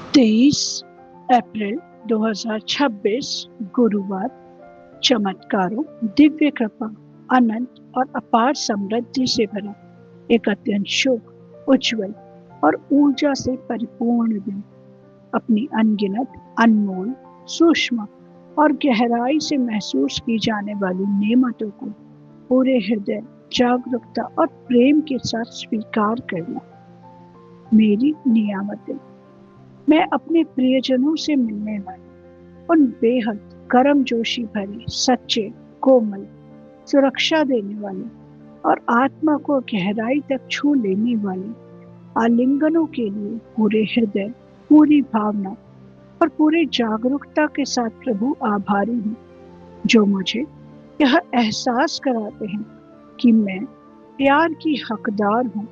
23 अप्रैल 2026 गुरुवार। चमत्कारों, दिव्य कृपा, अनंत और अपार समृद्धि से भरा एक अत्यंत शुभ, उज्जवल और ऊर्जा से परिपूर्ण दिन। अपनी अनगिनत, अनमोल, सूक्ष्म और गहराई से महसूस की जाने वाली नेमतों को पूरे हृदय, जागरूकता और प्रेम के साथ स्वीकार करना। मेरी नियामतें। मैं अपने प्रियजनों से मिलने वाली उन बेहद गर्मजोशी भरे, सच्चे, कोमल, सुरक्षा देने वाले और आत्मा को गहराई तक छू लेने वाले आलिंगनों के लिए पूरे हृदय, पूरी भावना और पूरी जागरूकता के साथ प्रभु आभारी हूँ, जो मुझे यह एहसास कराते हैं कि मैं प्यार की हकदार हूँ,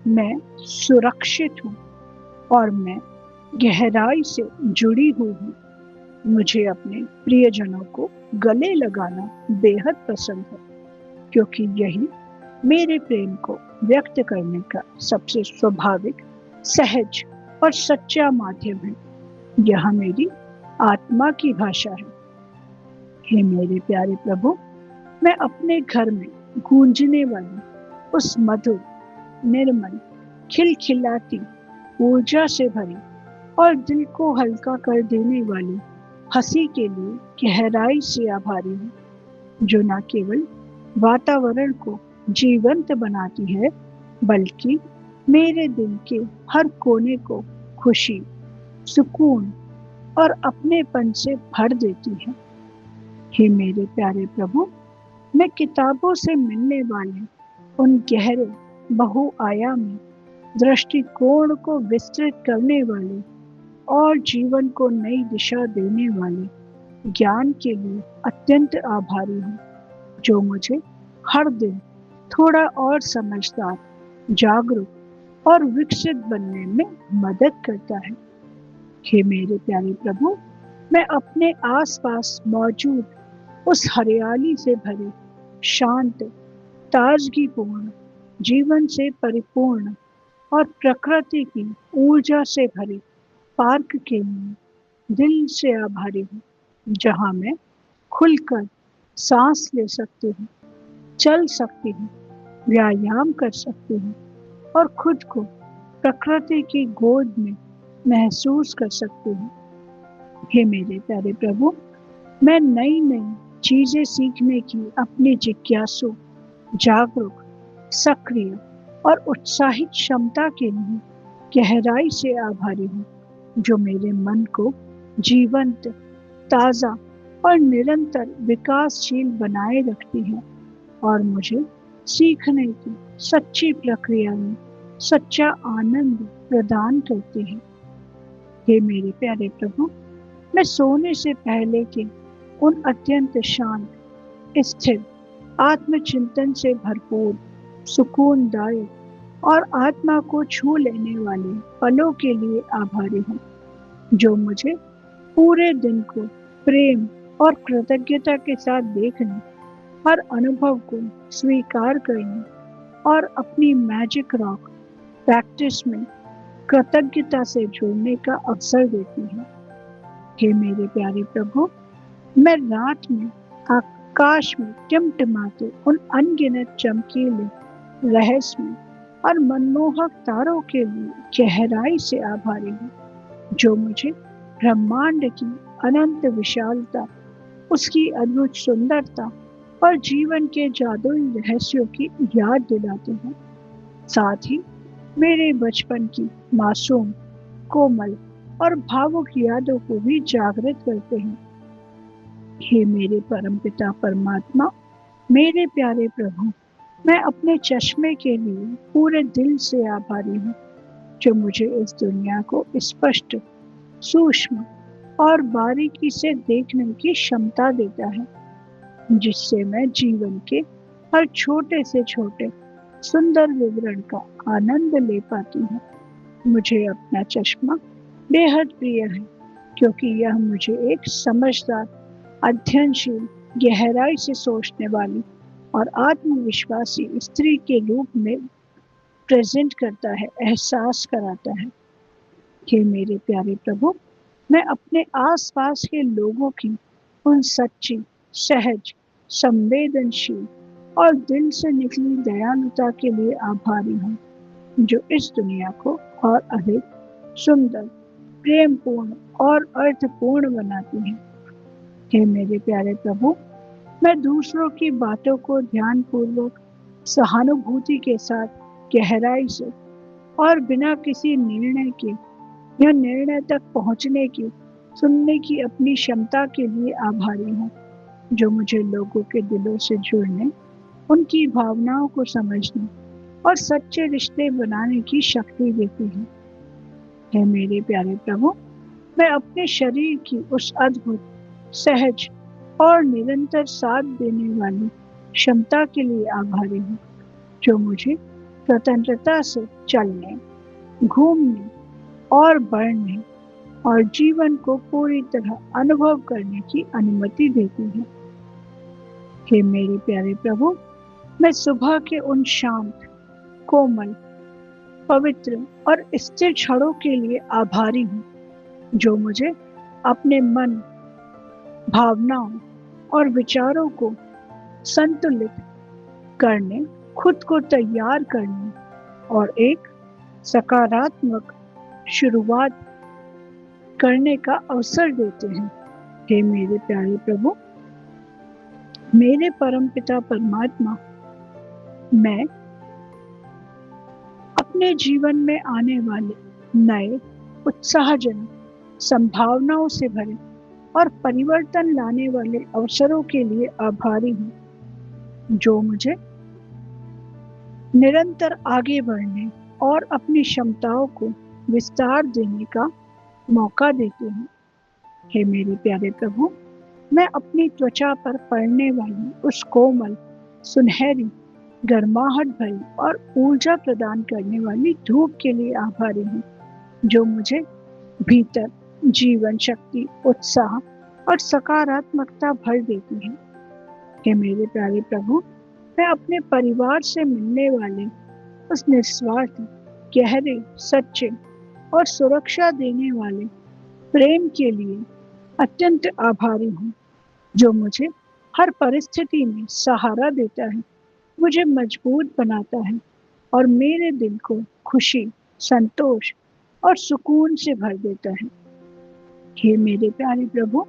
मैं सुरक्षित हूँ और मैं गहराई से जुड़ी हुई हूँ। मुझे अपने प्रियजनों को गले लगाना बेहद पसंद है, क्योंकि यही मेरे प्रेम को व्यक्त करने का सबसे स्वाभाविक, सहज और सच्चा माध्यम है। यह मेरी आत्मा की भाषा है। हे मेरे प्यारे प्रभु, मैं अपने घर में गूंजने वाली उस मधुर, निर्मल, खिलखिलाती, ऊर्जा से भरी और दिल को हल्का कर देने वाली हंसी के लिए गहराई से आभारी हूँ, जो न केवल वातावरण को जीवंत बनाती है, बल्कि मेरे दिल के हर कोने को खुशी, सुकून और अपनेपन से भर देती है। हे मेरे प्यारे प्रभु, मैं किताबों से मिलने वाले उन गहरे, बहुआयामी दृष्टिकोण को विस्तृत करने वाले और जीवन को नई दिशा देने वाले ज्ञान के लिए अत्यंत आभारी हूँ, जो मुझे हर दिन थोड़ा और समझदार, जागरूक और विकसित बनने में मदद करता है। हे मेरे प्यारे प्रभु, मैं अपने आसपास मौजूद उस हरियाली से भरे, शांत, ताजगीपूर्ण, जीवन से परिपूर्ण और प्रकृति की ऊर्जा से भरे पार्क के लिए दिल से आभारी हूँ, जहाँ मैं खुलकर सांस ले सकती हूँ, चल सकती हूँ, व्यायाम कर सकती हूँ और खुद को प्रकृति की गोद में महसूस कर सकती हूँ। हे मेरे प्यारे प्रभु, मैं नई नई चीजें सीखने की अपनी जिज्ञासु, जागरूक, सक्रिय और उत्साहित क्षमता के लिए गहराई से आभारी हूँ, जो मेरे मन को जीवंत, ताज़ा और निरंतर विकासशील बनाए रखती है और मुझे सीखने की सच्ची प्रक्रिया में सच्चा आनंद प्रदान करती है। हे मेरे प्यारे प्रभु, मैं सोने से पहले के उन अत्यंत शांत, स्थिर, आत्मचिंतन से भरपूर, सुकूनदायक और आत्मा को छू लेने वाले पलों के लिए आभारी हूँ, जो मुझे पूरे दिन को प्रेम और कृतज्ञता के साथ देखने, हर अनुभव को स्वीकार करने और अपनी मैजिक रॉक प्रैक्टिस में कृतज्ञता से जुड़ने का अवसर देती है। हे मेरे प्यारे प्रभु, मैं रात में आकाश में टिमटिमाते उन अनगिनत चमकीले, रहस्यमय और मनमोहक तारों के लिए गहराई से आभारी हूँ, जो मुझे ब्रह्मांड की अनंत विशालता, उसकी अद्भुत सुंदरता और जीवन के जादुई रहस्यों की याद दिलाते हैं। साथ ही मेरे बचपन की मासूम, कोमल और भावुक यादों को भी जागृत करते हैं। हे मेरे परमपिता परमात्मा, मेरे प्यारे प्रभु, मैं अपने चश्मे के लिए पूरे दिल से आभारी हूँ, जो मुझे इस दुनिया को स्पष्ट, सूक्ष्म और बारीकी से देखने की क्षमता देता है, जिससे मैं जीवन के हर छोटे से छोटे सुंदर विवरण का आनंद ले पाती हूँ। मुझे अपना चश्मा बेहद प्रिय है, क्योंकि यह मुझे एक समझदार, अध्ययनशील, गहराई से सोचने वाली और आत्मविश्वासी स्त्री के रूप में प्रेजेंट करता है, एहसास कराता है। हे मेरे प्यारे प्रभु, मैं अपने आसपास के लोगों की उन सच्ची, सहज, संवेदनशील और दिल से निकली दयालुता के लिए आभारी हूँ, जो इस दुनिया को और अधिक सुंदर, प्रेमपूर्ण और अर्थपूर्ण बनाती है। हे मेरे प्यारे प्रभु, मैं दूसरों की बातों को ध्यानपूर्वक, सहानुभूति के साथ, गहराई से और बिना किसी निर्णय के या निर्णय तक पहुंचने की सुनने की अपनी क्षमता के लिए आभारी हूँ, जो मुझे लोगों के दिलों से जुड़ने, उनकी भावनाओं को समझने और सच्चे रिश्ते बनाने की शक्ति देती है। हे मेरे प्यारे प्रभु, मैं अपने शरीर की उस अद्भुत, सहज और निरंतर साथ देने वाली क्षमता के लिए आभारी हूँ, जो मुझे स्वतंत्रता से चलने, घूमने और बढ़ने और जीवन को पूरी तरह अनुभव करने की अनुमति देती है। हे मेरे प्यारे प्रभु, मैं सुबह के उन शांत, कोमल, पवित्र और स्थिर क्षणों के लिए आभारी हूँ, जो मुझे अपने मन, भावनाओं और विचारों को संतुलित करने, खुद को तैयार करने और एक सकारात्मक शुरुआत करने का अवसर देते हैं। हे मेरे प्यारे प्रभु, मेरे परमपिता परमात्मा, मैं अपने जीवन में आने वाले नए, उत्साहजनक, संभावनाओं से भरे और परिवर्तन लाने वाले अवसरों के लिए आभारी हूँ, जो मुझे निरंतर आगे बढ़ने और अपनी क्षमताओं को विस्तार देने का मौका देते हैं। हे मेरे प्यारे प्रभु, मैं अपनी त्वचा पर पड़ने वाली उस कोमल, सुनहरी, गर्माहट भरी और ऊर्जा प्रदान करने वाली धूप के लिए आभारी हूँ, जो मुझे भीतर जीवन शक्ति, उत्साह और सकारात्मकता भर देती है। हे मेरे प्यारे प्रभु, मैं अपने परिवार से मिलने वाले उस निस्वार्थ, गहरे, सच्चे और सुरक्षा देने वाले प्रेम के लिए अत्यंत आभारी हूँ, जो मुझे हर परिस्थिति में सहारा देता है, मुझे मजबूत बनाता है और मेरे दिल को खुशी, संतोष और सुकून से भर देता है। हे मेरे प्यारे प्रभु,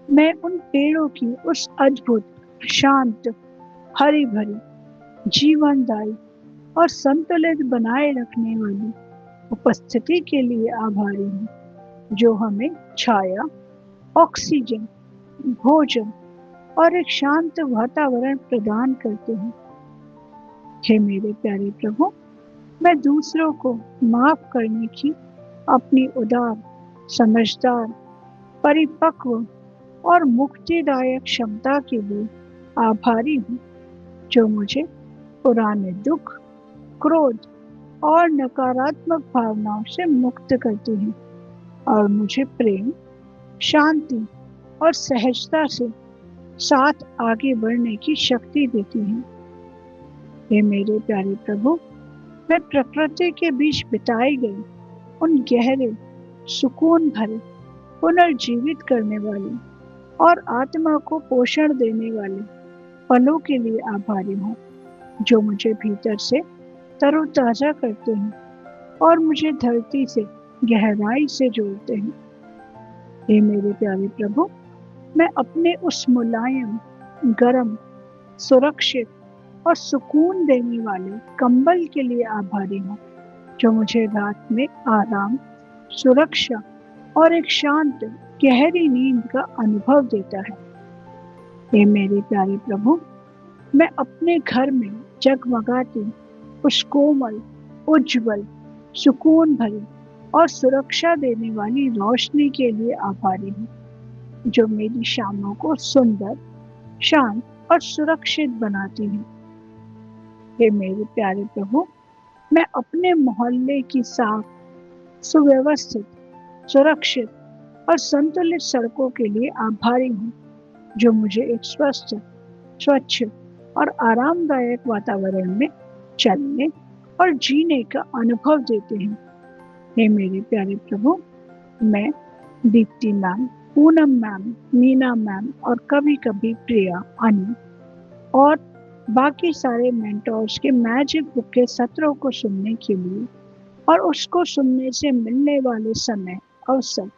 मैं उन पेड़ों की उस अद्भुत, शांत, हरी भरी, जीवनदायी और संतुलित बनाए रखने वाली उपस्थिति के लिए आभारी हूँ, जो हमें छाया, ऑक्सीजन, भोजन और एक शांत वातावरण प्रदान करते हैं। हे मेरे प्यारे प्रभु, मैं दूसरों को माफ करने की अपनी उदार, समझदार, परिपक्व और मुक्तिदायक क्षमता के लिए आभारी हूँ, जो मुझे पुराने दुख, क्रोध और नकारात्मक भावनाओं से मुक्त करती है और मुझे प्रेम, शांति और सहजता से साथ आगे बढ़ने की शक्ति देती है। हे मेरे प्यारे प्रभु, मैं प्रकृति के बीच बिताई गई उन गहरे, सुकून भरे, पुनर्जीवित करने वाले और आत्मा को पोषण देने वाले पलों के लिए आभारी हूँ, जो मुझे भीतर से तरोताजा करते हैं और मुझे धरती से गहराई से जोड़ते हैं। हे मेरे प्यारे प्रभु, मैं अपने उस मुलायम, गरम, सुरक्षित और सुकून देने वाले कंबल के लिए आभारी हूँ, जो मुझे रात में आराम, सुरक्षा और एक शांत, गहरी नींद का अनुभव देता है। हे मेरे प्यारे प्रभु, मैं अपने घर में जगमगाती उस कोमल, उज्जवल, सुकून भरी और सुरक्षा देने वाली रोशनी के लिए आभारी हूँ, जो मेरी शामों को सुंदर, शांत और सुरक्षित बनाती है। हे मेरे प्यारे प्रभु, मैं अपने मोहल्ले की साफ, सुव्यवस्थित, सुरक्षित और संतुलित सड़कों के लिए आभारी हूँ, जो मुझे एक स्वस्थ, स्वच्छ और आरामदायक वातावरण में चलने और जीने का अनुभव देते हैं। हे मेरे प्यारे प्रभु, मैं Deepti ma'am, Poonam ma'am, Meena ma'am और कभी-कभी प्रिया, अनु और बाकी सारे मेंटोर्स के मैजिक बुक के सत्रों को सुनने के लिए और उसको सुनने से मिलने वाले समय, अवसर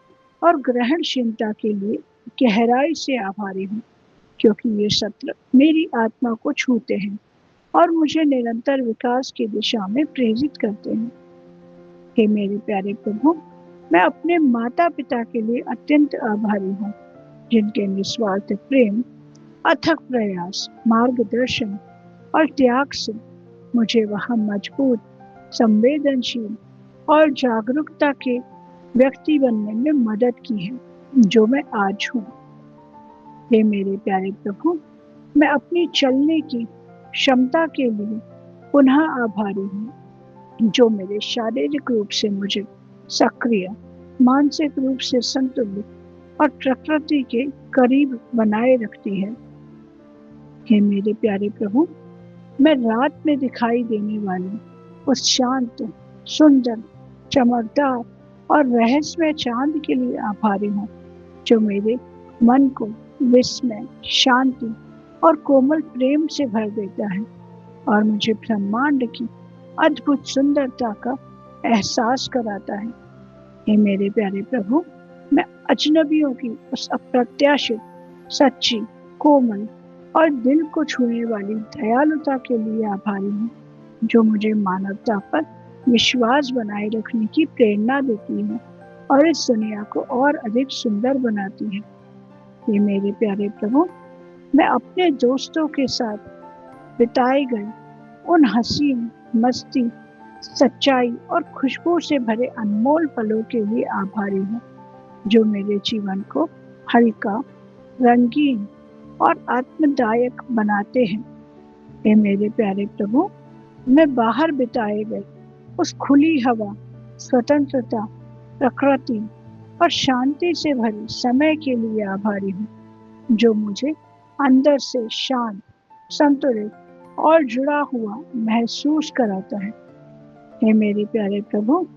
और ग्रहणशीलता के लिए गहराई से आभारी हूँ, क्योंकि ये सत्र मेरी आत्मा को छूते हैं और मुझे निरंतर विकास की दिशा में प्रेरित करते हैं। हे मेरे प्यारे प्रभु, मैं अपने माता-पिता के लिए अत्यंत आभारी हूँ, जिनके निस्वार्थ प्रेम, अथक प्रयास, मार्गदर्शन और त्याग से मुझे वहाँ मजबूत, संवेदनशील और जागरूकता के व्यक्ति बनने में मदद की है, जो मैं आज हूँ। हे मेरे प्यारे प्रभु, मैं अपनी चलने की क्षमता के लिए पुनः आभारी हूँ, जो मेरे शारीरिक रूप से मुझे सक्रिय, मानसिक रूप से संतुलित और प्रकृति के करीब बनाए रखती है। हे मेरे प्यारे प्रभु, मैं रात में दिखाई देने वाली उस शांत, सुंदर, चमकदार और रहस्यमय चांद के लिए आभारी हूँ, जो मेरे मन को विस्मय, शांति और कोमल प्रेम से भर देता है और मुझे ब्रह्मांड की अद्भुत सुंदरता का एहसास कराता है। हे मेरे प्यारे प्रभु, मैं अजनबियों की उस अप्रत्याशित, सच्ची, कोमल और दिल को छूने वाली दयालुता के लिए आभारी हूँ, जो मुझे मानवता पर विश्वास बनाए रखने की प्रेरणा देती है और इस दुनिया को और अधिक सुंदर बनाती है। ये मेरे प्यारे प्रभु, मैं अपने दोस्तों के साथ बिताए गए उन हसीन, मस्ती, सच्चाई और खुशबू से भरे अनमोल पलों के लिए आभारी हूँ, जो मेरे जीवन को हल्का, रंगीन और आत्मदायक बनाते हैं। हे मेरे प्यारे प्रभु, मैं बाहर बिताए गए उस खुली हवा, स्वतंत्रता, प्रकृति और शांति से भरे समय के लिए आभारी हूँ, जो मुझे अंदर से शांत, संतुलित और जुड़ा हुआ महसूस कराता है। हे मेरे प्यारे प्रभु,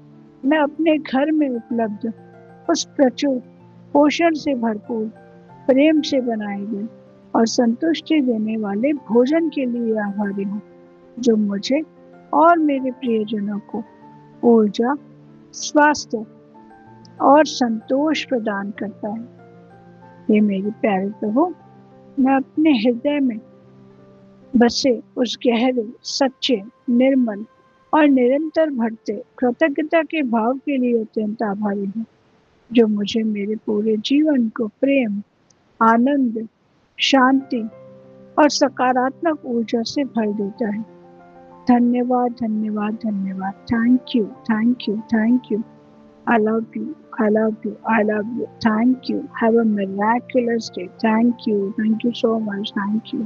मैं अपने घर में उपलब्ध उस प्रचुर, पोषण से भरपूर, प्रेम से बनाए गए और संतुष्टि देने वाले भोजन के लिए आभारी हूँ, जो मुझे और मेरे प्रियजनों को ऊर्जा, स्वास्थ्य और संतोष प्रदान करता है। हे मेरे प्यारे प्रभु, मैं अपने हृदय में बसे उस गहरे, सच्चे, निर्मल और निरंतर बढ़ते कृतज्ञता के भाव के लिए अत्यंत आभारी हूँ, जो मुझे मेरे पूरे जीवन को प्रेम, आनंद, शांति और सकारात्मक ऊर्जा से भर देता है। धन्यवाद, धन्यवाद, धन्यवाद। Thank you, thank you, thank you. I love you, I love you, I love you. Thank you. Have a miraculous day. Thank you so much. Thank you.